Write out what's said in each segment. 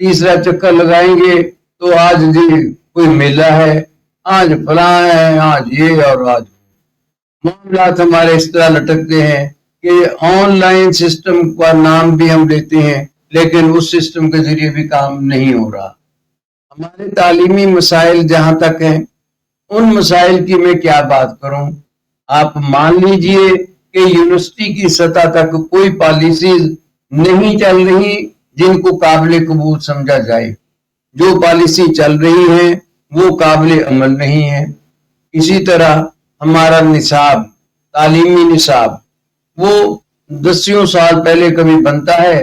تیسرا چکر لگائیں گے تو آج جی کوئی میلہ ہے، آج فلاں ہے، آج یہ اور آج معاملات ہمارے اس طرح لٹکتے ہیں کہ آن لائن سسٹم کا نام بھی ہم لیتے ہیں لیکن اس سسٹم کے ذریعے بھی کام نہیں ہو رہا. ہمارے تعلیمی مسائل جہاں تک ہیں ان مسائل کی میں کیا بات کروں. آپ مان لیجئے کہ یونیورسٹی کی سطح تک کوئی پالیسیز نہیں چل رہی جن کو قابل قبول سمجھا جائے. جو پالیسی چل رہی ہیں وہ قابل عمل نہیں ہے. اسی طرح ہمارا نصاب، تعلیمی نصاب، وہ 10 سال پہلے کبھی بنتا ہے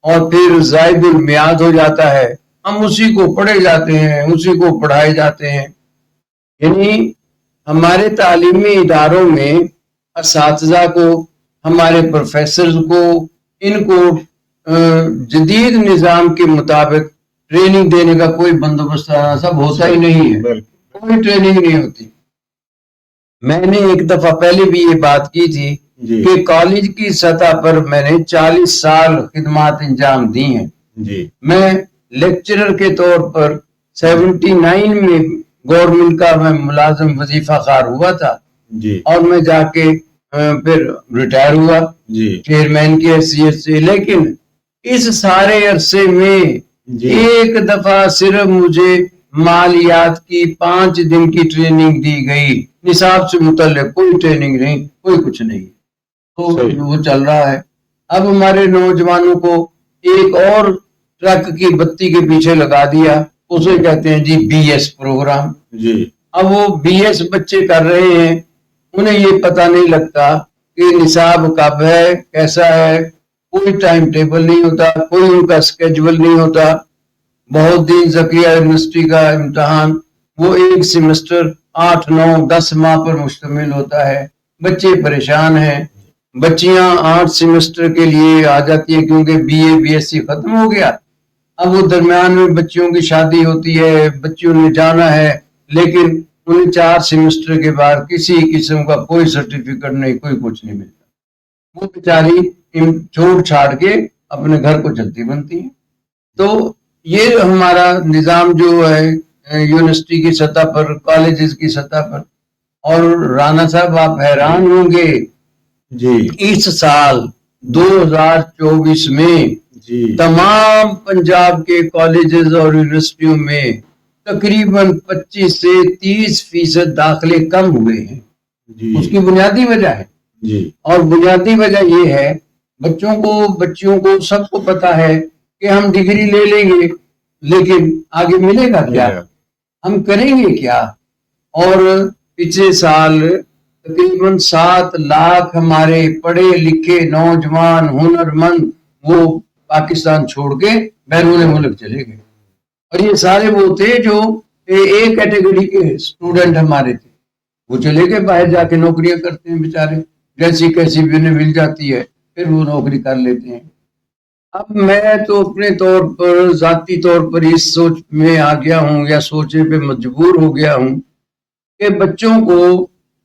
اور پھر زائد المیعاد ہو جاتا ہے. ہم اسی کو پڑھے جاتے ہیں، اسی کو پڑھائے جاتے ہیں. یعنی ہمارے تعلیمی اداروں میں اساتذہ کو، ہمارے پروفیسرز کو، ان کو جدید نظام کے مطابق ٹریننگ دینے کا کوئی بندوبست سب ہوتا ہی نہیں ہے. کوئی ٹریننگ نہیں ہوتی. میں نے ایک دفعہ پہلے بھی یہ بات کی تھی کہ کالج کی سطح پر میں نے 40 سال خدمات انجام دی ہیں. میں لیکچرر کے طور پر 79 میں گورنمنٹ کا میں ملازم وظیفہ خار ہوا تھا اور میں جا کے پھر ریٹائر ہوا چیئرمین کی حیثیت سے. لیکن اس سارے عرصے میں ایک دفعہ صرف مجھے مالیات کی 5 دن کی ٹریننگ دی گئی. نصاب سے متعلق کوئی ٹریننگ نہیں، کوئی کچھ نہیں. تو وہ چل رہا ہے. اب ہمارے نوجوانوں کو ایک اور ٹرک کی بتی کے پیچھے لگا دیا، اسے کہتے ہیں جی بی ایس پروگرام. اب وہ بی ایس بچے کر رہے ہیں، انہیں یہ پتہ نہیں لگتا کہ نصاب کب ہے، کیسا ہے. کوئی ٹائم ٹیبل نہیں ہوتا، کوئی ان کا اسکیجول نہیں ہوتا. بہت دن زکیہ یونیورسٹی کا امتحان وہ ایک سیمسٹر 8 9 10 ماہ پر مشتمل ہوتا ہے. بچے پریشان ہیں. بچیاں 8 سیمسٹر کے لیے آ جاتی ہیں کیونکہ B A B S C ختم ہو گیا. اب وہ درمیان میں بچیوں کی شادی ہوتی ہے، بچیوں نے جانا ہے، لیکن انہیں 4 سیمسٹر کے بعد کسی قسم کا کوئی سرٹیفکیٹ نہیں، کوئی کچھ نہیں ملتا. وہ بیچاری چھوڑ چھاڑ کے اپنے گھر کو چلتی بنتی ہیں. تو یہ ہمارا نظام جو ہے یونیورسٹی کی سطح پر، کالجز کی سطح پر. اور رانا صاحب آپ حیران ہوں گے اس سال 2024 میں تمام پنجاب کے کالجز اور یونیورسٹیوں میں تقریباً 25 سے 30% داخلے کم ہوئے ہیں. اس کی بنیادی وجہ ہے اور بنیادی وجہ یہ ہے بچیوں کو سب کو پتا ہے کہ ہم ڈگری لے لیں گے لیکن آگے ملے گا کیا، ہم کریں گے کیا. اور پچھلے سال تقریباً 7 لاکھ ہمارے پڑھے لکھے نوجوان ہنرمند وہ پاکستان چھوڑ کے بیرون ملک چلے گئے. اور یہ سارے وہ تھے جو ایک کیٹیگری کے اسٹوڈنٹ ہمارے تھے. وہ چلے گئے باہر جا کے نوکریاں کرتے ہیں بیچارے، جیسی کیسی بھی انہیں مل جاتی ہے پھر وہ نوکری کر لیتے ہیں. اب میں تو اپنے طور پر ذاتی طور پر اس سوچ میں آ گیا ہوں یا سوچنے پہ مجبور ہو گیا ہوں کہ بچوں کو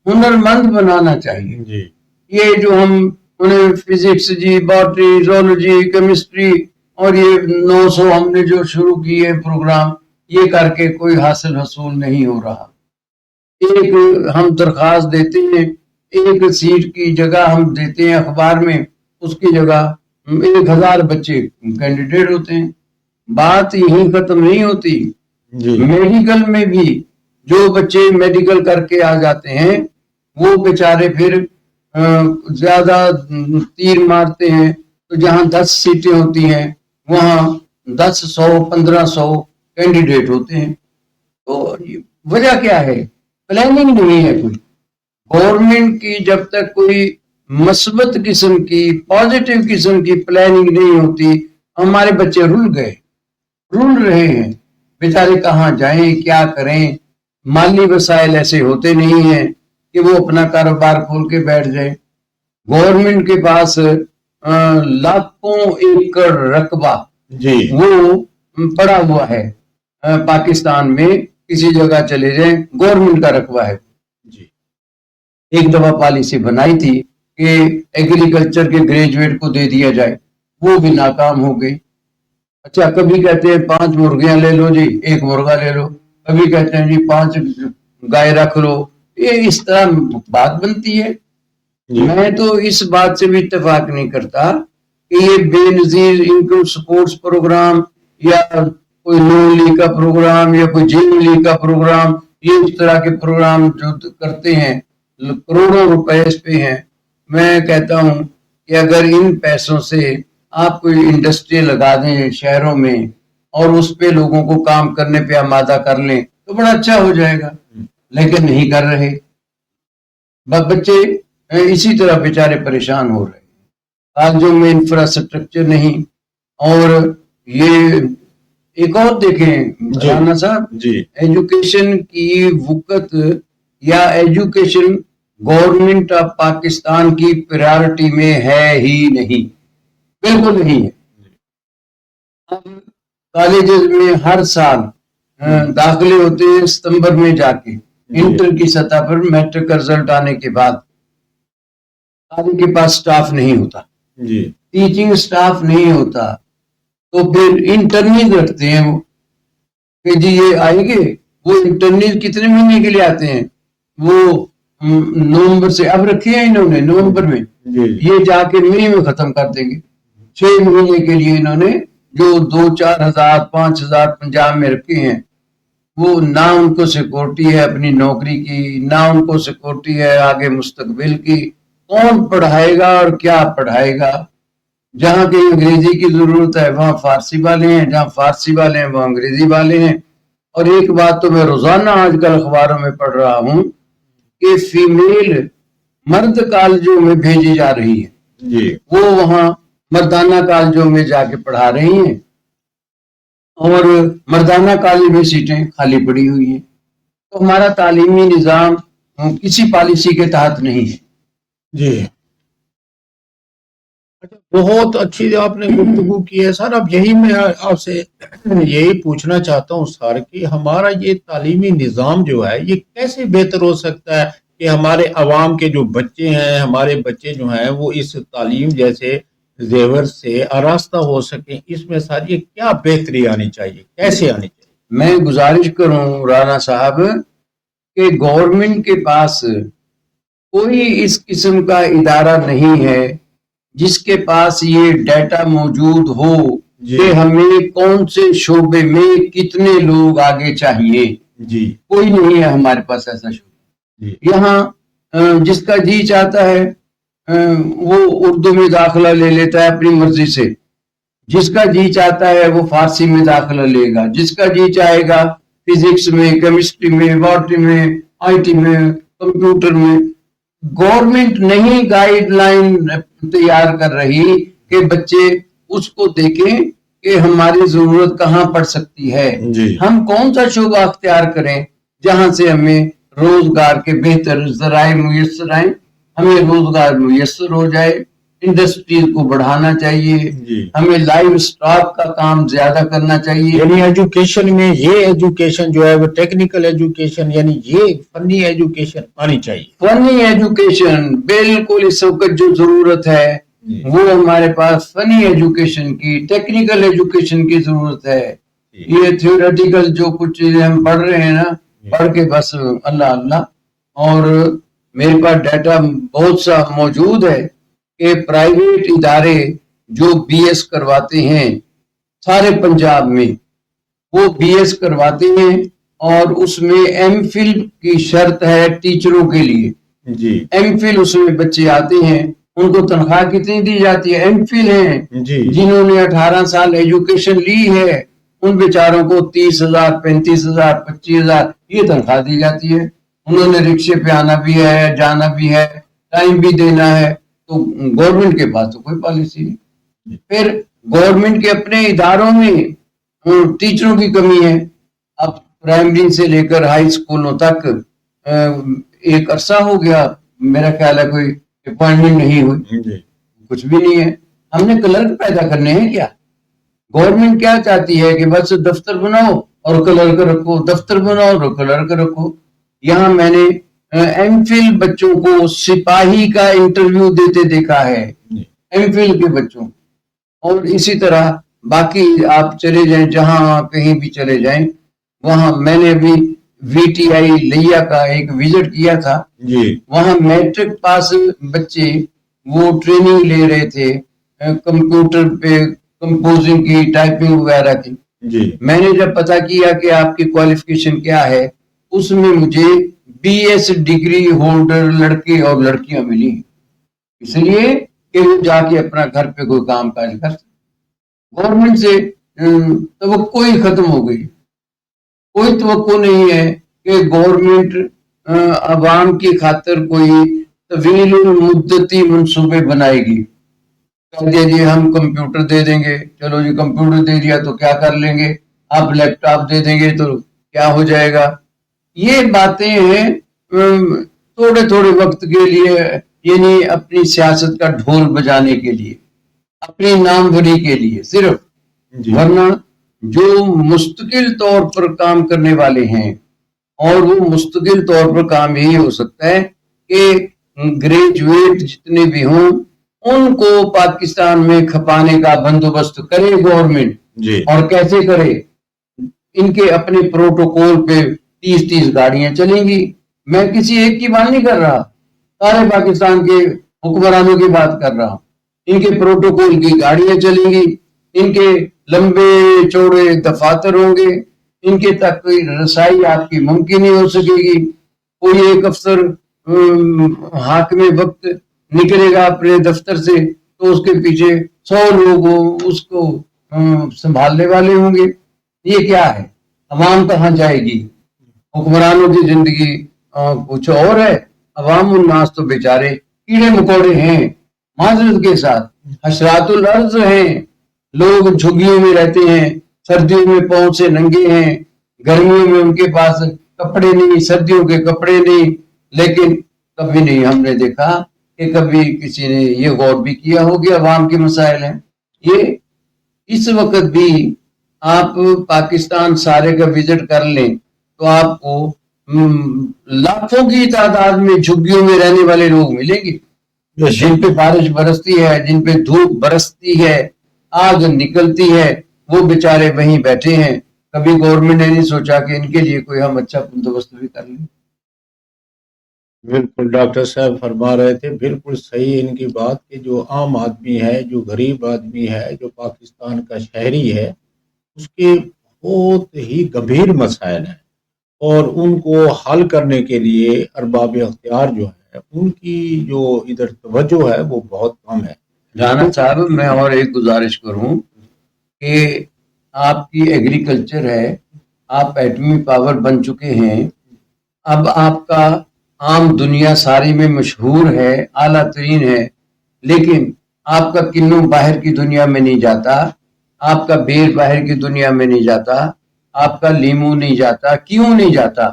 ہنرمند بنانا چاہیے. یہ جو ہم انہیں فزکس باٹری زولوجی کیمسٹری اور یہ 900 ہم نے جو شروع کیے پروگرام، یہ کر کے کوئی حاصل نہیں ہو رہا. ایک ہم درخواست دیتے ہیں، ایک سیٹ کی جگہ ہم دیتے ہیں اخبار میں، اس کی جگہ 1000 بچے کینڈیڈیٹ ہوتے ہیں. بات یہیں ختم نہیں ہوتی. میڈیکل میں بھی جو بچے میڈیکل کر کے آ جاتے ہیں وہ بیچارے پھر زیادہ تیر مارتے ہیں تو جہاں 10 سیٹیں ہوتی ہیں وہاں 10 100 1500 کینڈیڈیٹ ہوتے ہیں. تو وجہ کیا ہے؟ پلاننگ نہیں ہے کوئی. گورنمنٹ کی جب تک کوئی مثبت قسم کی پازیٹیو قسم کی پلاننگ نہیں ہوتی، ہمارے بچے رول رہے ہیں بیچارے. کہاں جائیں، کیا کریں؟ مالی وسائل ایسے ہوتے نہیں ہیں کہ وہ اپنا کاروبار کھول کے بیٹھ جائیں. گورنمنٹ کے پاس لاکھوں ایکڑ رقبہ وہ پڑا ہوا ہے. پاکستان میں کسی جگہ چلے جائیں گورنمنٹ کا رقبہ ہے. ایک دفعہ پالیسی بنائی تھی کہ ایگریکلچر کے گریجویٹ کو دے دیا جائے، وہ بھی ناکام ہو گئی. اچھا کبھی کہتے ہیں 5 مرغیاں لے لو جی، 1 مرغا لے لو، کبھی کہتے ہیں جی 5 گائے رکھ لو، یہ اس طرح بات بنتی ہے. میں تو اس بات سے بھی اتفاق نہیں کرتا کہ یہ بے نظیر انکم سپورٹس پروگرام یا کوئی نون لیگ کا پروگرام یا کوئی جن لیگ کا پروگرام، یہ اس طرح کے پروگرام جو کرتے ہیں کروڑوں روپے اس پہ ہیں. میں کہتا ہوں کہ اگر ان پیسوں سے آپ کوئی انڈسٹری لگا دیں شہروں میں اور اس پہ لوگوں کو کام کرنے پہ آمادہ کر لیں تو بڑا اچھا ہو جائے گا، لیکن نہیں کر رہے. بچے اسی طرح بیچارے پریشان ہو رہے ہیں، کالجوں میں انفراسٹرکچر نہیں. اور یہ ایک اور دیکھیں رانا صاحب، ایجوکیشن کی وقت یا ایجوکیشن گورنمنٹ آف پاکستان کی پریارٹی میں ہے ہی نہیں، بالکل نہیں ہے. اب کالجز میں ہر سال داخلے ہوتے ہیں ستمبر میں جا کے، انٹر کی سطح پر میٹرک کا رزلٹ آنے کے بعد کالج کے پاس سٹاف نہیں ہوتا، ٹیچنگ سٹاف نہیں ہوتا، تو پھر انٹرنیز رکھتے ہیں وہ کہ جی یہ آئیں گے. وہ انٹرنیز کتنے مہینے کے لیے آتے ہیں؟ وہ نومبر سے اب رکھے ہیں انہوں نے نومبر میں، یہ جا کے مئی میں ختم کر دیں گے. 6 مہینے کے لیے انہوں نے جو 2-4 ہزار 5 ہزار پنجاب میں رکھے ہیں، وہ نہ ان کو سیکورٹی ہے اپنی نوکری کی، نہ ان کو سیکورٹی ہے آگے مستقبل کی. کون پڑھائے گا اور کیا پڑھائے گا؟ جہاں کہیں انگریزی کی ضرورت ہے وہاں فارسی والے ہیں، جہاں فارسی والے ہیں وہاں انگریزی والے ہیں. اور ایک بات تو میں روزانہ آج کل اخباروں میں پڑھ رہا ہوں کہ فیمیل مرد کالجوں میں بھیجی جا رہی ہے، وہ وہاں مردانہ کالجوں میں جا کے پڑھا رہی ہیں اور مردانہ کالج میں سیٹیں خالی پڑی ہوئی ہیں. تو ہمارا تعلیمی نظام کسی پالیسی کے تحت نہیں ہے. جی بہت اچھی آپ نے گفتگو کی ہے سر. اب یہی میں آپ سے یہی پوچھنا چاہتا ہوں سر کہ ہمارا یہ تعلیمی نظام جو ہے یہ کیسے بہتر ہو سکتا ہے کہ ہمارے عوام کے جو بچے ہیں، ہمارے بچے جو ہیں وہ اس تعلیم جیسے زیور سے آراستہ ہو سکیں. اس میں سر یہ کیا بہتری آنی چاہیے، کیسے آنی چاہیے؟ میں گزارش کروں رانا صاحب کہ گورنمنٹ کے پاس کوئی اس قسم کا ادارہ نہیں ہے جس کے پاس یہ ڈیٹا موجود ہو کہ ہمیں کون سے شعبے میں کتنے لوگ آگے چاہیے. کوئی نہیں ہے ہمارے پاس ایسا شعبہ. یہاں جس کا جی چاہتا ہے وہ اردو میں داخلہ لے لیتا ہے اپنی مرضی سے، جس کا جی چاہتا ہے وہ فارسی میں داخلہ لے گا، جس کا جی چاہے گا فزکس میں، کیمسٹری میں، باٹنی میں، آئی ٹی میں، کمپیوٹر میں. گورنمنٹ نہیں گائیڈ لائن تیار کر رہی کہ بچے اس کو دیکھیں کہ ہماری ضرورت کہاں پڑ سکتی ہے. ہم کون سا شعبہ اختیار کریں جہاں سے ہمیں روزگار کے بہتر ذرائع میسر آئیں، ہمیں روزگار میسر ہو جائے. انڈسٹریز کو بڑھانا چاہیے، ہمیں لائیو سٹاک کا کام زیادہ کرنا چاہیے. یعنی ایجوکیشن میں یہ ایجوکیشن جو ہے وہ ٹیکنیکل ایجوکیشن یعنی یہ فنی ایجوکیشن آنی چاہیے. فنی ایجوکیشن بالکل اس وقت جو ضرورت ہے وہ ہمارے پاس فنی ایجوکیشن کی، ٹیکنیکل ایجوکیشن کی ضرورت ہے. یہ تھیوریٹیکل جو کچھ چیزیں ہم پڑھ رہے ہیں نا، پڑھ کے بس اللہ اللہ. اور میرے پاس ڈیٹا بہت سا موجود ہے کہ پرائیویٹ ادارے جو بی ایس کرواتے ہیں سارے پنجاب میں، وہ بی ایس کرواتے ہیں اور اس میں ایم فل کی شرط ہے ٹیچروں کے لیے. ایم فل اس میں بچے آتے ہیں، ان کو تنخواہ کتنی دی جاتی ہے؟ ایم فل ہیں جنہوں نے 18 سال ایجوکیشن لی ہے ان بیچاروں کو 30,000 35,000 25,000 یہ تنخواہ دی جاتی ہے. انہوں نے رکشے پہ آنا بھی ہے، جانا بھی ہے، ٹائم بھی دینا ہے. تو گورنمنٹ کے پاس تو کوئی پالیسی نہیں. پھر گورنمنٹ کے اپنے اداروں میں ٹیچروں کی کمی ہے. اب پرائمری سے لے کر ہائی اسکولوں تک ایک عرصہ ہو گیا میرا خیال ہے کوئی اپوائنٹمنٹ نہیں ہوئی، کچھ بھی نہیں ہے. ہم نے کلرک پیدا کرنے ہیں کیا؟ گورنمنٹ کیا چاہتی ہے کہ بس دفتر بناؤ اور کلرک رکھو، دفتر بناؤ اور کلرک رکھو. یہاں میں نے ایم فل بچوں کو سپاہی کا انٹرویو دیتے دیکھا ہے، ایم فل کے بچوں. اور اسی طرح باقی آپ چلے جائیں جہاں کہیں بھی چلے جائیں، وہاں میں نے ابھی VTI لیا کا ایک وزٹ کیا تھا، جی وہاں میٹرک پاس بچے وہ ٹریننگ لے رہے تھے کمپیوٹر پہ کمپوزنگ کی، ٹائپنگ وغیرہ کی. جی میں نے جب پتا کیا کہ آپ کی کوالیفیکیشن کیا ہے، اس میں مجھے BS ڈگری ہولڈر لڑکے اور لڑکیاں ملی، اس لیے کہ وہ جا کے اپنا گھر پہ کوئی کام کاج کر سکتے. گورنمنٹ سے توقع ہی ختم ہو گئی. کوئی توقع نہیں ہے کہ گورنمنٹ عوام کی خاطر کوئی طویل المدتی منصوبے بنائے گی. کہہ دیا جی ہم کمپیوٹر دے دیں گے، چلو جی کمپیوٹر دے دیا تو کیا کر لیں گے، آپ لیپ ٹاپ دے دیں گے تو کیا ہو جائے گا. یہ باتیں ہیں تھوڑے تھوڑے وقت کے لیے، یعنی اپنی سیاست کا ڈھول بجانے کے لیے، اپنی ناموری کے لیے صرف. جی ورنہ جو مستقل طور پر کام کرنے والے ہیں، اور وہ مستقل طور پر کام یہی ہو سکتا ہے کہ گریجویٹ جتنے بھی ہوں ان کو پاکستان میں کھپانے کا بندوبست کرے گورنمنٹ. جی اور کیسے کرے؟ ان کے اپنے پروٹوکول پہ 30 گاڑیاں چلیں گی. میں کسی ایک کی بات نہیں کر رہا، سارے پاکستان کے حکمرانوں کی بات کر رہا ہوں. ان کے پروٹوکول کی گاڑیاں چلیں گی، ان کے لمبے چوڑے دفاتر ہوں گے، ان کے تک کوئی رسائی آپ کی ممکن نہیں ہو سکے گی. کوئی ایک افسر حاکم وقت نکلے گا اپنے دفتر سے تو اس کے پیچھے 100 لوگ اس کو سنبھالنے والے ہوں گے. یہ کیا ہے؟ عوام کہاں جائے گی؟ حکمرانوں کی زندگی کچھ اور ہے، عوام الناس تو بیچارے کیڑے مکوڑے ہیں، معذرت کے ساتھ حشرات الارض ہیں. لوگ جھگیوں میں رہتے ہیں، سردیوں میں پاؤں سے ننگے ہیں، گرمیوں میں ان کے پاس کپڑے نہیں، سردیوں کے کپڑے نہیں. لیکن کبھی نہیں ہم نے دیکھا کہ کبھی کسی نے یہ غور بھی کیا ہو کہ عوام کے مسائل ہیں. یہ اس وقت بھی آپ پاکستان سارے کا وزٹ کر لیں تو آپ کو لاکھوں کی تعداد میں جھگیوں میں رہنے والے لوگ ملیں گے، جن پہ بارش برستی ہے، جن پہ دھوپ برستی ہے، آگ نکلتی ہے، وہ بیچارے وہیں بیٹھے ہیں. کبھی گورنمنٹ نے نہیں سوچا کہ ان کے لیے کوئی ہم اچھا بندوبست بھی کر لیں. بالکل ڈاکٹر صاحب فرما رہے تھے، بالکل صحیح ان کی بات کہ جو عام آدمی ہے، جو غریب آدمی ہے، جو پاکستان کا شہری ہے، اس کے بہت ہی گمبھیر مسائل ہیں اور ان کو حل کرنے کے لیے ارباب اختیار جو ہے ان کی جو ادھر توجہ ہے وہ بہت کم ہے. رانا صاحب میں اور ایک گزارش کروں کہ آپ کی ایگریکلچر ہے، آپ ایٹمی پاور بن چکے ہیں، اب آپ کا عام دنیا ساری میں مشہور ہے، اعلیٰ ترین ہے، لیکن آپ کا کنوں باہر کی دنیا میں نہیں جاتا، آپ کا بیر باہر کی دنیا میں نہیں جاتا، آپ کا لیمو نہیں جاتا. کیوں نہیں جاتا؟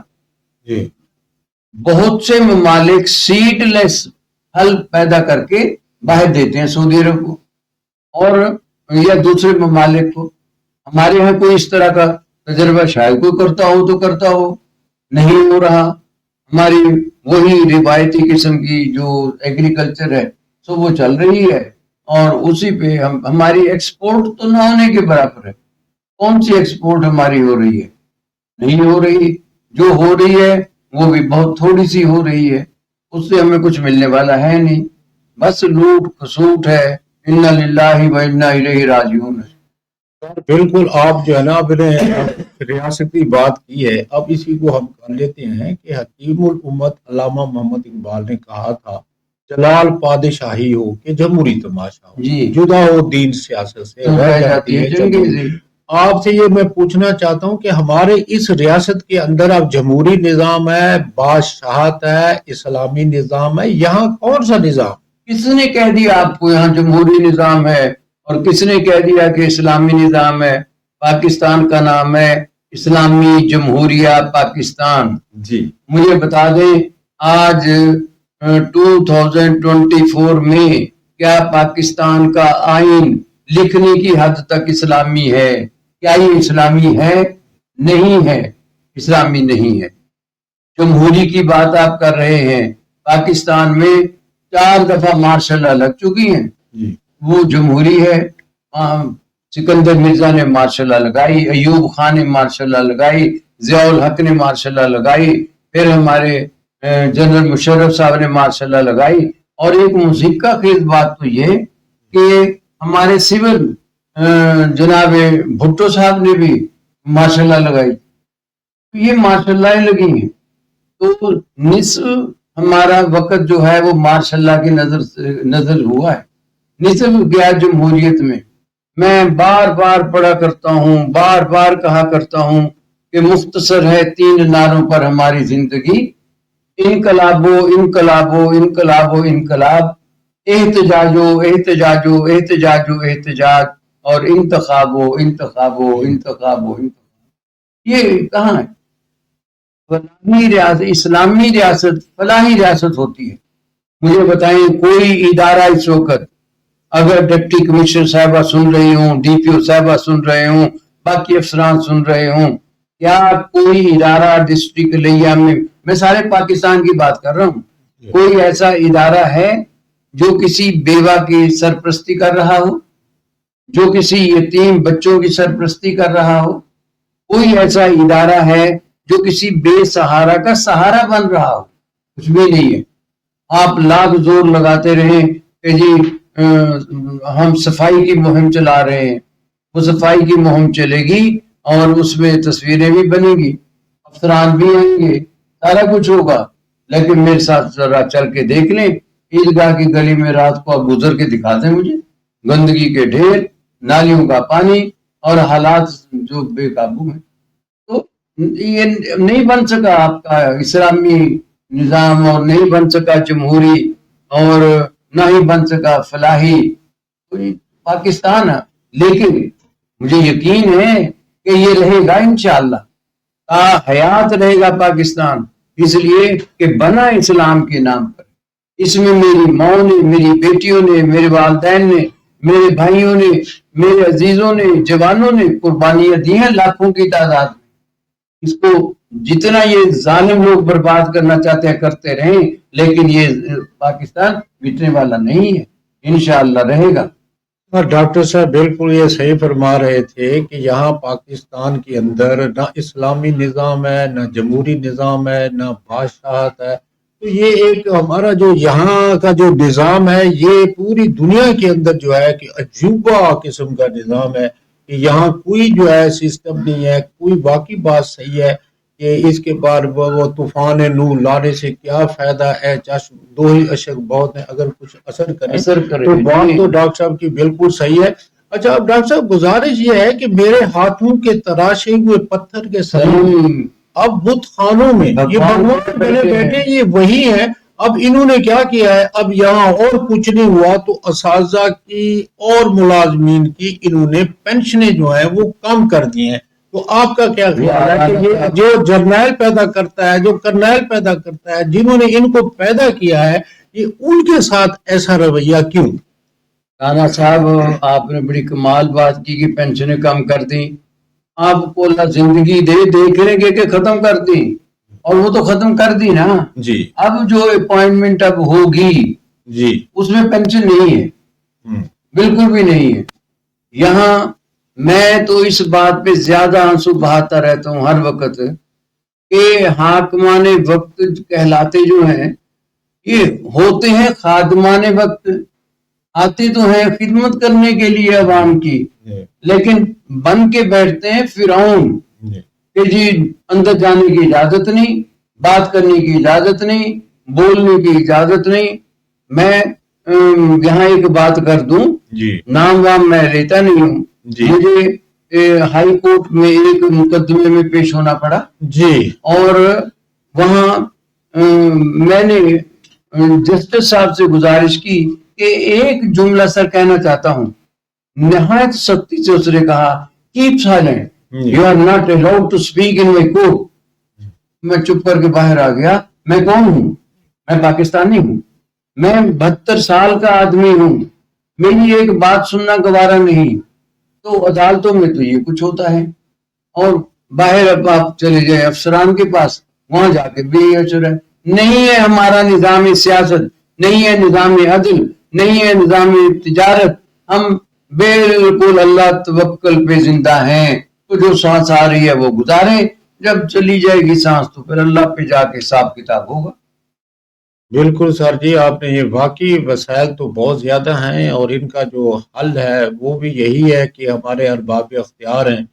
جی بہت سے ممالک سیڈ لیس پھل پیدا کر کے باہر دیتے ہیں، سعودی عرب کو اور یا دوسرے ممالک کو. ہمارے ہاں کوئی اس طرح کا تجربہ شاید کوئی کرتا ہو تو کرتا ہو، نہیں ہو رہا. ہماری وہی روایتی قسم کی جو ایگریکلچر ہے سو وہ چل رہی ہے اور اسی پہ ہماری ایکسپورٹ تو نہ ہونے کے برابر ہے. کون سی ایکسپورٹ ہماری ہو رہی ہے؟ نہیں ہو رہی. جو ہو رہی ہے وہ بھی بہت تھوڑی سی ہو رہی ہے، اس سے ہمیں کچھ ملنے والا ہے نہیں، بس لوٹ کھسوٹ ہے. انا للہ و انا الیہ راجعون. بالکل آپ جو ہے نا آپ نے ریاستی بات کی ہے، اب اسی کو ہم کر لیتے ہیں کہ حکیم الامت علامہ محمد اقبال نے کہا تھا جلال پادشاہی ہو کہ جمہوری تماشا ہو، جی جدا ہو دین سیاست سے رہ جاتی ہے جمہوری. آپ سے یہ میں پوچھنا چاہتا ہوں کہ ہمارے اس ریاست کے اندر اب جمہوری نظام ہے، بادشاہت ہے، اسلامی نظام ہے، یہاں کون سا نظام؟ کس نے کہہ دیا آپ کو یہاں جمہوری نظام ہے اور کس نے کہہ دیا کہ اسلامی نظام ہے؟ پاکستان کا نام ہے اسلامی جمہوریہ پاکستان. جی مجھے بتا دیں آج 2024 میں کیا پاکستان کا آئین لکھنے کی حد تک اسلامی ہے؟ کیا یہ اسلامی ہے؟ نہیں ہے، اسلامی نہیں ہے. جمہوری کی بات آپ کر رہے ہیں، پاکستان میں 4 دفعہ مارشل لا لگ چکی ہیں، وہ جمہوری ہے. سکندر مرزا نے ماشاء اللہ لگائی، ایوب خان نے ماشاء اللہ لگائی، ضیاء الحق نے ماشاء اللہ لگائی، پھر ہمارے جنرل مشرف صاحب نے ماشاء اللہ لگائی. اور ایک موسیقہ خیز بات تو یہ کہ ہمارے سول جناب بھٹو صاحب نے بھی ماشاء اللہ لگائی. یہ ماشاء اللہ لگی ہیں. تو نصف ہمارا وقت جو ہے وہ ماشاء اللہ کی نظر ہوا ہے، نصف گیا جمہوریت میں. میں بار بار پڑھا کرتا ہوں، بار بار کہا کرتا ہوں کہ مختصر ہے 3 نعروں پر ہماری زندگی: انقلابو انقلابو انقلابو انقلاب، احتجاجو احتجاجو احتجاجو احتجاج، اور انتخابو انتخابو انتخابو انتخاب. یہ کہاں ہے؟ فلاحی ریاست، اسلامی ریاست فلاحی ریاست ہوتی ہے. مجھے بتائیں کوئی ادارہ اس وقت، اگر ڈپٹی کمشنر صاحبہ سن رہی ہوں، ڈی پی او صاحبہ سن رہے ہوں، باقی افسران سن رہے ہوں، کیا کوئی ادارہ ڈسٹرکٹ لیا میں سارے پاکستان کی بات کر رہا ہوں، کوئی ایسا ادارہ ہے جو کسی بیوہ کی سرپرستی کر رہا ہو، جو کسی یتیم بچوں کی سرپرستی کر رہا ہو؟ کوئی ایسا ادارہ ہے جو کسی بے سہارا کا سہارا بن رہا ہو؟ کچھ بھی نہیں ہے. آپ لاکھ زور لگاتے رہیں کہ جی ہم صفائی کی مہم چلا رہے ہیں. وہ صفائی کی مہم چلے گی اور اس میں تصویریں بھی بنیں گی، افسران بھی آئیں گے، سارا کچھ ہوگا، لیکن میرے ساتھ ذرا چل کے دیکھ لیں عیدگاہ کی گلی میں رات کو آپ گزر کے دکھا دیں مجھے، گندگی کے ڈھیر، نالیوں کا پانی اور حالات جو بے قابو ہیں. تو یہ نہیں بن سکا آپ کا اسلامی نظام، اور نہیں بن سکا جمہوری، اور نہ ہی بن سکا فلاحی. پاکستان ہے، لیکن مجھے یقین ہے کہ یہ رہے گا انشاءاللہ، حیات رہے گا پاکستان، اس لیے کہ بنا اسلام کے نام پر. اس میں میری ماں نے، میری بیٹیوں نے، میرے والدین نے، میرے بھائیوں نے، میرے عزیزوں نے، جوانوں نے قربانیاں دی ہیں لاکھوں کی تعداد میں. اس کو جتنا یہ ظالم لوگ برباد کرنا چاہتے ہیں کرتے رہیں، لیکن یہ پاکستان مٹنے والا نہیں ہے، انشاءاللہ رہے گا. ڈاکٹر صاحب بالکل یہ صحیح فرما رہے تھے کہ یہاں پاکستان کے اندر نہ اسلامی نظام ہے، نہ جمہوری نظام ہے، نہ بادشاہت ہے. تو یہ ایک ہمارا جو یہاں کا جو نظام ہے یہ پوری دنیا کے اندر جو ہے کہ عجوبہ قسم کا نظام ہے کہ یہاں کوئی جو ہے سسٹم نہیں ہے. کوئی واقعی بات صحیح ہے کہ اس کے بعد وہ طوفان نوح لانے سے کیا فائدہ ہے، چشم دو ہی اشک بہت ہے، اگر کچھ اثر کرے تو بات تو ڈاکٹر صاحب کی بالکل صحیح ہے. اچھا اب ڈاکٹر صاحب گزارش یہ ہے کہ میرے ہاتھوں کے تراشے ہوئے پتھر کے سامنے اب بت خانوں میں یہ بھگوان بنے بیٹھے یہ وہی ہیں. اب انہوں نے کیا کیا ہے، اب یہاں اور کچھ نہیں ہوا تو اساتذہ کی اور ملازمین کی انہوں نے پینشنیں جو ہیں وہ کم کر دی ہیں. تو آپ کا کیا خیال ہے کہ یہ جو جرنیل پیدا کرتا ہے، جو کرنیل پیدا کرتا ہے، جنہوں نے ان کو پیدا کیا ہے، یہ ان کے ساتھ ایسا رویہ کیوں؟ رانا صاحب آپ نے بڑی کمال بات کی کہ پینشنیں کم کر دیں. آپ کو اللہ زندگی دے، دیکھ لیں گے کہ ختم کر دیں، اور وہ تو ختم کر دی نا جی. اب جو اپوائنٹمنٹ اب ہوگی جی اس میں پینشن نہیں ہے، بالکل بھی نہیں ہے. یہاں میں تو اس بات پہ زیادہ آنسو بہاتا رہتا ہوں ہر وقت کہ حاکمان وقت کہلاتے جو ہیں یہ ہوتے ہیں خادمان وقت، آتے تو ہیں خدمت کرنے کے لیے عوام کی، لیکن بن کے بیٹھتے ہیں فرعون کہ جی اندر جانے کی اجازت نہیں، بات کرنے کی اجازت نہیں، بولنے کی اجازت نہیں. میں یہاں ایک بات کر دوں، نام وام میں لیتا نہیں ہوں، مجھے ہائی کورٹ میں ایک مقدمے میں پیش ہونا پڑا جی، اور وہاں میں نے جسٹس صاحب سے گزارش کی کہ ایک جملہ سر کہنا چاہتا ہوں. نہایت سختی سے اس نے کہا keep silent, you are not allowed to speak in my court. میں چپ کر کے باہر آ گیا. میں کون ہوں؟ میں پاکستانی ہوں، میں 72 سال کا آدمی ہوں، میری ایک بات سننا گوارا نہیں. تو عدالتوں میں تو یہ کچھ ہوتا ہے، اور باہر اب آپ چلے جائیں افسران کے پاس، وہاں جا کے بھی نہیں ہے ہمارا نظام سیاست، نہیں ہے نظام عدل، نہیں ہے نظام تجارت. ہم بالکل اللہ توکل پہ زندہ ہیں، تو جو سانس آ رہی ہے وہ گزارے، جب چلی جائے گی سانس تو پھر اللہ پہ جا کے حساب کتاب ہوگا۔ بالکل سر جی، آپ نے یہ واقعی وسائل تو بہت زیادہ ہیں، اور ان کا جو حل ہے وہ بھی یہی ہے کہ ہمارے ارباب اختیار ہیں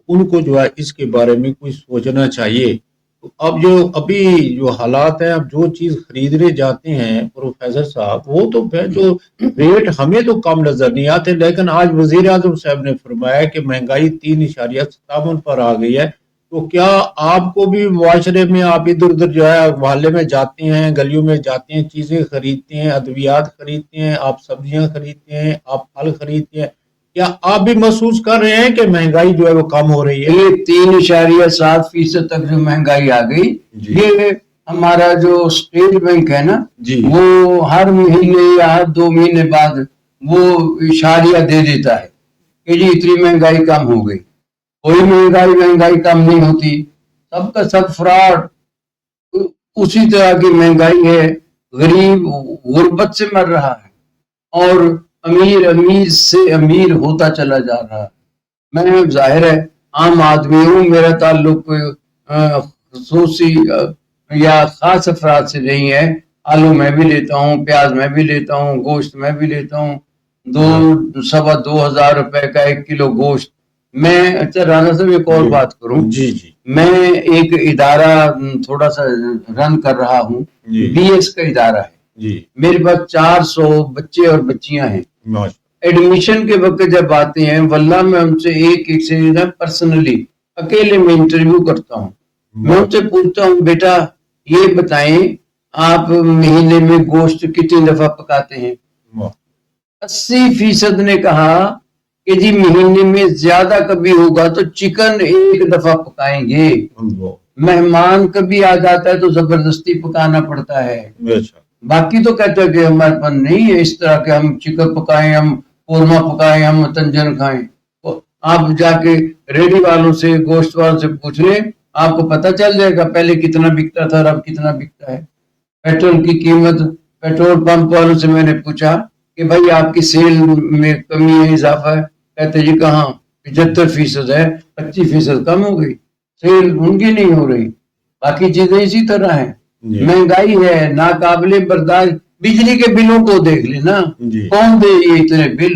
ان کو جو ہے اس کے بارے میں کچھ سوچنا چاہیے۔ تو اب ابھی جو حالات ہیں، اب جو چیز خریدنے جاتے ہیں پروفیسر صاحب، وہ تو پھر جو ریٹ ہمیں تو کم نظر نہیں آتے، لیکن آج وزیر اعظم صاحب نے فرمایا کہ مہنگائی 3.57 پر آ گئی ہے۔ تو کیا آپ کو بھی معاشرے میں آپ ادھر ادھر جو ہے محلے میں جاتے ہیں، گلیوں میں جاتے ہیں، چیزیں خریدتے ہیں، ادویات خریدتے ہیں، آپ سبزیاں خریدتے ہیں، آپ پھل خریدتے ہیں، کیا آپ بھی محسوس کر رہے ہیں کہ مہنگائی جو ہے وہ کم ہو رہی ہے؟ یہ 3.7% تک جو مہنگائی آ گئی، یہ ہمارا جو اسٹیٹ بینک ہے نا، وہ ہر مہینے یا ہر 2 مہینے بعد وہ اشاریہ دے دیتا ہے کہ جی اتنی مہنگائی کم ہو گئی۔ کوئی مہنگائی کم نہیں ہوتی، سب کا سب فراڈ۔ اسی طرح کی مہنگائی ہے، غریب غربت سے مر رہا ہے اور امیر سے امیر ہوتا چلا جا رہا ہے۔ میں ظاہر ہے عام آدمی ہوں، میرا تعلق خصوصی یا خاص افراد سے نہیں ہے۔ آلو میں بھی لیتا ہوں، پیاز میں بھی لیتا ہوں، گوشت میں بھی لیتا ہوں، 2,000 روپے کا 1 کلو گوشت۔ میں اچھا رانا صاحب ایک اور بات کروں، میں ایک ادارہ تھوڑا سا رن کر رہا ہوں، بی ایس کا ادارہ ہے، میرے پاس 400 بچے اور بچیاں ہیں۔ ایڈمیشن کے وقت جب آتے ہیں، واللہ میں ان سے ایک سے پرسنلی اکیلے میں انٹرویو کرتا ہوں، میں ان سے پوچھتا ہوں بیٹا یہ بتائیں آپ مہینے میں گوشت کتنی دفعہ پکاتے ہیں؟ 80% نے کہا کہ جی مہینے میں زیادہ کبھی ہوگا تو چکن 1 دفعہ پکائیں گے، مہمان کبھی آ جاتا ہے تو زبردستی پکانا پڑتا ہے، باقی تو کہتے ہیں کہ ہمارے پاس نہیں ہے اس طرح کہ ہم چکن پکائیں، ہم قورمہ پکائیں، ہم متنجن کھائیں۔ آپ جا کے ریڈی والوں سے، گوشت والوں سے پوچھ لیں، آپ کو پتہ چل جائے گا پہلے کتنا بکتا تھا اور اب کتنا بکتا ہے۔ پیٹرول کی قیمت، پیٹرول پمپ والوں سے میں نے پوچھا کہ بھائی آپ کی سیل میں کمی ہے، اضافہ ہے؟ کہتے جی کہاں، 75% ہے، 25% کم ہو گئی، سیل ان کی نہیں ہو رہی۔ باقی چیزیں اسی طرح ہیں، مہنگائی ہے ناقابل برداشت۔ بجلی کے بلوں کو دیکھ لیں نا، کون دے یہ اتنے بل؟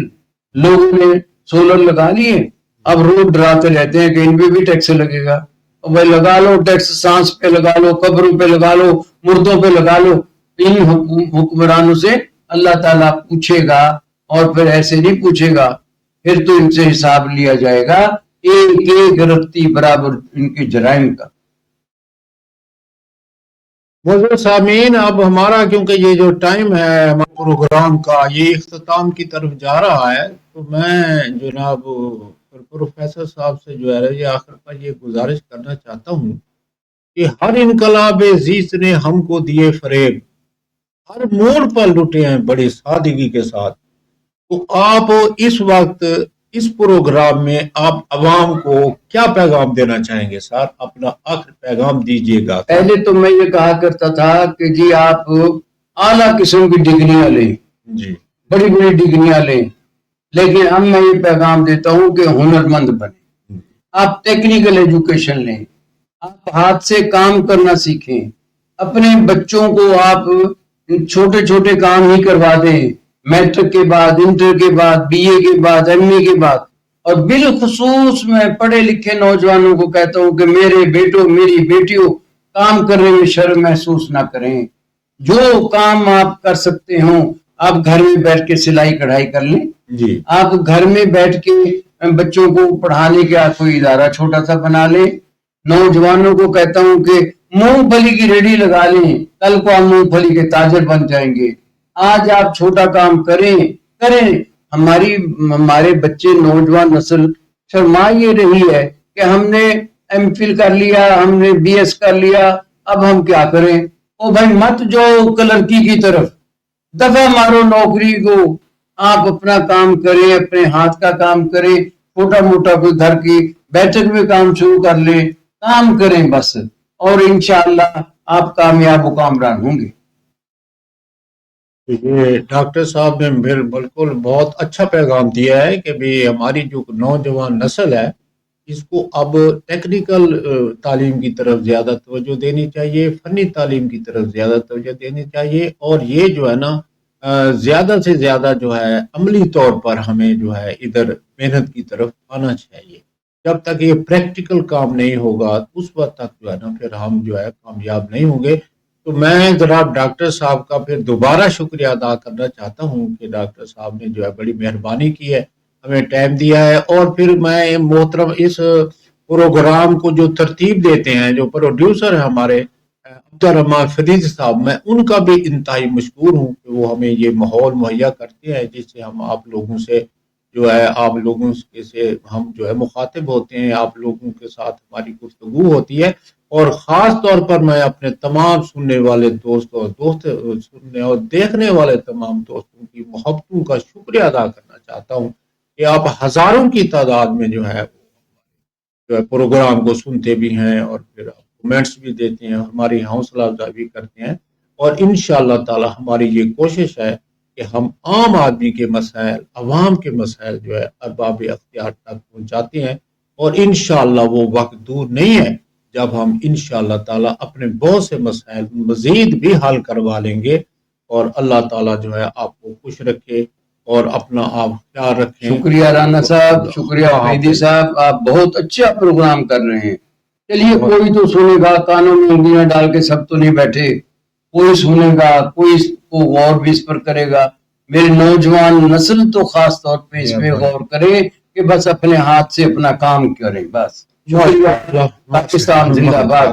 لوگوں نے سولر لگا لیے، اب روز ڈراتے رہتے ہیں کہ ان پہ بھی ٹیکس لگے گا۔ بھائی لگا لو ٹیکس، سانس پہ لگا لو، قبروں پہ لگا لو، مردوں پہ لگا لو، ان حکمرانوں سے اللہ تعالیٰ پوچھے گا، اور پھر ایسے نہیں پوچھے گا، پھر تو ان سے حساب لیا جائے گا ایک ایک رتی برابر ان کے جرائم کا۔ معزز سامعین، اب ہمارا کیونکہ یہ جو ٹائم ہے ہمارے پروگرام کا یہ اختتام کی طرف جا رہا ہے، تو میں جناب پروفیسر صاحب سے جو ہے یہ آخر پر یہ گزارش کرنا چاہتا ہوں کہ ہر انقلاب زیست نے ہم کو دیے فریب، ہر موڑ پر لٹے ہیں بڑی سادگی کے ساتھ۔ تو آپ اس وقت اس پروگرام میں آپ عوام کو کیا پیغام دینا چاہیں گے سر؟ اپنا آخر پیغام دیجیے گا۔ پہلے تو میں یہ کہا کرتا تھا کہ جی آپ اعلیٰ قسم کی ڈگریاں لیں، بڑی بڑی ڈگریاں لیں، لیکن اب میں یہ پیغام دیتا ہوں کہ ہنرمند بنیں۔ آپ ٹیکنیکل ایجوکیشن لیں، آپ ہاتھ سے کام کرنا سیکھیں، اپنے بچوں کو آپ چھوٹے چھوٹے کام ہی کروا دیں، میٹرک کے بعد، انٹر کے بعد، بی اے کے بعد، ایم اے کے بعد۔ اور بالخصوص میں پڑھے لکھے نوجوانوں کو کہتا ہوں کہ میرے بیٹوں میری بیٹیوں کام کرنے میں شرم محسوس نہ کریں، جو کام آپ کر سکتے ہوں آپ گھر میں بیٹھ کے سلائی کڑھائی کر لیں، آپ گھر میں بیٹھ کے بچوں کو پڑھانے کا کوئی ادارہ چھوٹا سا بنا لیں۔ نوجوانوں کو کہتا ہوں کہ مونگ پھلی کی ریڈی لگا لیں، کل کو ہم مونگ پھلی کے تاجر بن جائیں گے۔ آج آپ چھوٹا کام کریں۔ ہمارے بچے نوجوان نسل شرما یہ رہی ہے کہ ہم نے ایم فل کر لیا، ہم نے بی ایس کر لیا، اب ہم کیا کریں؟ او بھائی مت جاؤ کلرکی کی طرف، دفعہ مارو نوکری کو، آپ اپنا کام کریں، اپنے ہاتھ کا کام کریں، چھوٹا موٹا کوئی گھر کی بیٹھک میں کام شروع کر لیں، کام کریں بس، اور انشاءاللہ آپ کامیاب و کامران ہوں گے۔ یہ ڈاکٹر صاحب نے بالکل بہت اچھا پیغام دیا ہے کہ بھی ہماری جو نوجوان نسل ہے اس کو اب ٹیکنیکل تعلیم کی طرف زیادہ توجہ دینی چاہیے، فنی تعلیم کی طرف زیادہ توجہ دینی چاہیے، اور یہ جو ہے نا زیادہ سے زیادہ جو ہے عملی طور پر ہمیں جو ہے ادھر محنت کی طرف آنا چاہیے۔ جب تک یہ پریکٹیکل کام نہیں ہوگا اس وقت تک جو ہے نا پھر ہم جو ہے کامیاب نہیں ہوں گے۔ تو میں جناب ڈاکٹر صاحب کا پھر دوبارہ شکریہ ادا کرنا چاہتا ہوں کہ ڈاکٹر صاحب نے جو ہے بڑی مہربانی کی ہے، ہمیں ٹائم دیا ہے، اور پھر میں محترم اس پروگرام کو جو ترتیب دیتے ہیں، جو پروڈیوسر ہیں ہمارے عبدالرحمان فرید صاحب، میں ان کا بھی انتہائی مشکور ہوں کہ وہ ہمیں یہ ماحول مہیا کرتے ہیں جس سے ہم آپ لوگوں سے جو ہے آپ لوگوں سے ہم جو ہے مخاطب ہوتے ہیں، آپ لوگوں کے ساتھ ہماری گفتگو ہوتی ہے۔ اور خاص طور پر میں اپنے تمام سننے والے دوستوں سننے اور دیکھنے والے تمام دوستوں کی محبتوں کا شکریہ ادا کرنا چاہتا ہوں کہ آپ ہزاروں کی تعداد میں جو ہے پروگرام کو سنتے بھی ہیں اور پھر کمنٹس بھی دیتے ہیں، ہماری حوصلہ افزائی بھی کرتے ہیں، اور انشاءاللہ تعالی ہماری یہ کوشش ہے کہ ہم عام آدمی کے مسائل، عوام کے مسائل جو ہے ارباب اختیار تک پہنچاتے ہیں، اور انشاءاللہ وہ وقت دور نہیں ہے جب ہم انشاءاللہ تعالی اپنے بہت سے مسائل مزید بھی حل کروا لیں گے، اور اللہ تعالی جو ہے آپ کو خوش رکھے اور اپنا آپ خیال رکھیں۔ شکریہ رانا صاحب، شکریہ فیدی صاحب، آپ بہت اچھا پروگرام کر رہے ہیں۔ چلیے کوئی تو سنے گا، کانوں میں انگلیاں ڈال کے سب تو نہیں بیٹھے، کوئی سنے گا، کوئی اس کو غور بھی اس پر کرے گا۔ میری نوجوان نسل تو خاص طور پہ اس پہ غور کرے کہ بس اپنے ہاتھ سے اپنا کام کریں، بس۔ شکریہ، پاکستان زندہ باد۔